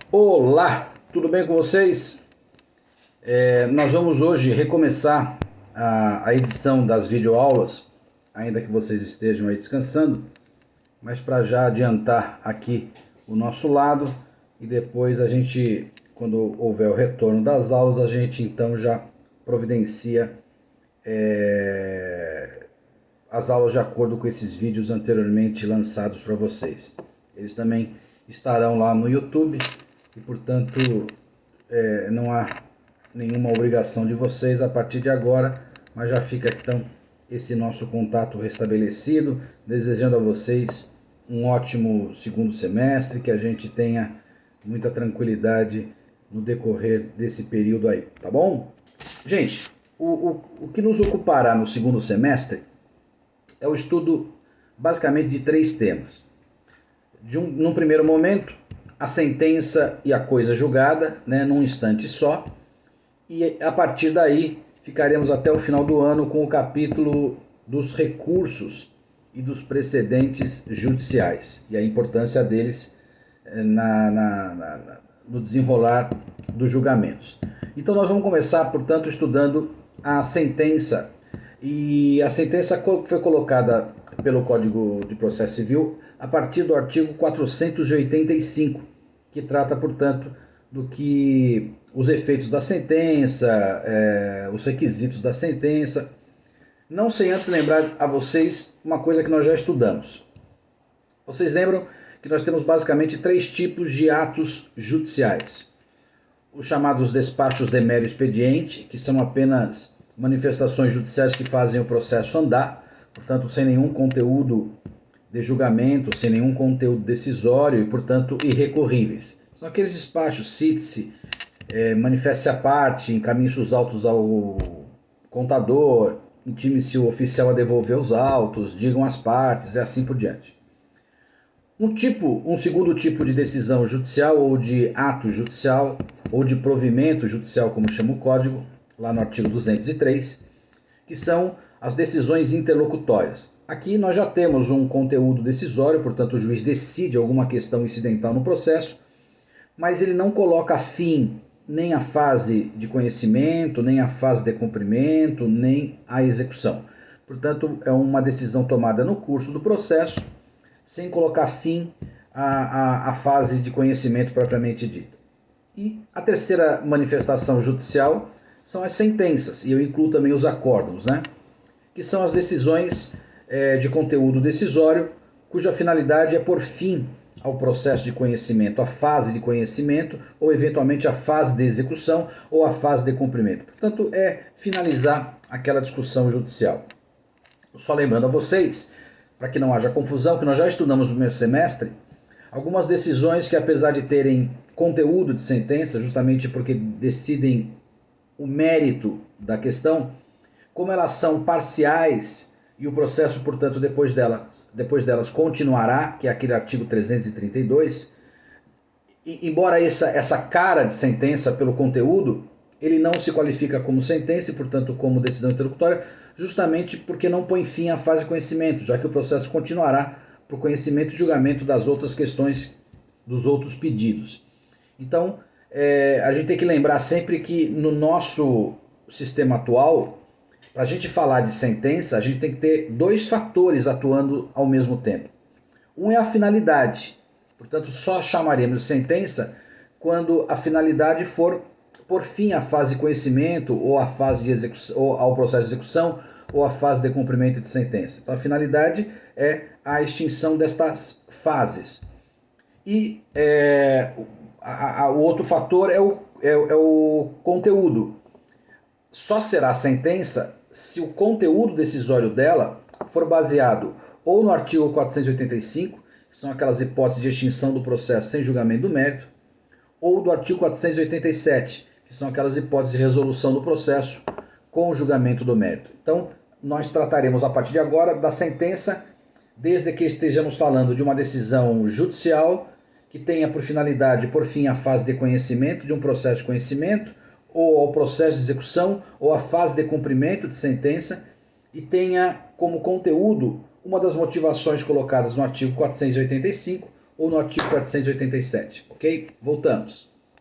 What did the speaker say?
Olá, tudo bem com vocês? Nós vamos hoje recomeçar a edição das videoaulas, ainda que vocês estejam aí descansando, mas para já adiantar aqui o nosso lado e depois a gente, quando houver o retorno das aulas, a gente então já providencia as aulas de acordo com esses vídeos anteriormente lançados para vocês. Eles também estarão lá no YouTube e, portanto, não há nenhuma obrigação de vocês a partir de agora, mas já fica então esse nosso contato restabelecido, desejando a vocês um ótimo segundo semestre, que a gente tenha muita tranquilidade no decorrer desse período aí, tá bom? Gente, o que nos ocupará no segundo semestre é o estudo basicamente de 3 temas. Num primeiro momento, a sentença e a coisa julgada, num instante só, e a partir daí ficaremos até o final do ano com o capítulo dos recursos e dos precedentes judiciais e a importância deles no desenrolar dos julgamentos. Então nós vamos começar, portanto, estudando a sentença. E a sentença foi colocada pelo Código de Processo Civil a partir do artigo 485, que trata, portanto, do que os efeitos da sentença, os requisitos da sentença. Não sem antes lembrar a vocês uma coisa que nós já estudamos. Vocês lembram que nós temos basicamente 3 tipos de atos judiciais. Os chamados despachos de mero expediente, que são apenas manifestações judiciais que fazem o processo andar, portanto sem nenhum conteúdo de julgamento, sem nenhum conteúdo decisório e, portanto, irrecorríveis. São aqueles despachos, cite-se, manifeste-se a parte, encaminhe-se os autos ao contador, intime-se o oficial a devolver os autos, digam as partes e assim por diante. Um segundo tipo de decisão judicial ou de ato judicial ou de provimento judicial, como chama o código, lá no artigo 203, que são as decisões interlocutórias. Aqui nós já temos um conteúdo decisório, portanto o juiz decide alguma questão incidental no processo, mas ele não coloca fim nem à fase de conhecimento, nem à fase de cumprimento, nem à execução. Portanto, é uma decisão tomada no curso do processo, sem colocar fim à fase de conhecimento propriamente dita. E a terceira manifestação judicial são as sentenças, e eu incluo também os acórdãos, que são as decisões de conteúdo decisório, cuja finalidade é pôr fim ao processo de conhecimento, a fase de conhecimento, ou eventualmente a fase de execução, ou a fase de cumprimento. Portanto, é finalizar aquela discussão judicial. Só lembrando a vocês, para que não haja confusão, que nós já estudamos no primeiro semestre, algumas decisões que, apesar de terem conteúdo de sentença, justamente porque decidem o mérito da questão, como elas são parciais e o processo, portanto, depois delas continuará, que é aquele artigo 332, embora essa cara de sentença pelo conteúdo, ele não se qualifica como sentença e, portanto, como decisão interlocutória, justamente porque não põe fim à fase de conhecimento, já que o processo continuará para o conhecimento e julgamento das outras questões, dos outros pedidos. Então, a gente tem que lembrar sempre que no nosso sistema atual, para a gente falar de sentença, a gente tem que ter 2 fatores atuando ao mesmo tempo. Um é a finalidade, portanto só chamaremos de sentença quando a finalidade for por fim à fase de conhecimento ou à fase de execução, ou ao processo de execução ou à fase de cumprimento de sentença. Então a finalidade é a extinção destas fases. E o outro fator é o conteúdo. Só será sentença se o conteúdo decisório dela for baseado ou no artigo 485, que são aquelas hipóteses de extinção do processo sem julgamento do mérito, ou do artigo 487, que são aquelas hipóteses de resolução do processo com o julgamento do mérito. Então, nós trataremos a partir de agora da sentença, desde que estejamos falando de uma decisão judicial que tenha por finalidade, por fim, a fase de conhecimento de um processo de conhecimento, ou ao processo de execução, ou a fase de cumprimento de sentença, e tenha como conteúdo uma das motivações colocadas no artigo 485, ou no artigo 487, ok? Voltamos.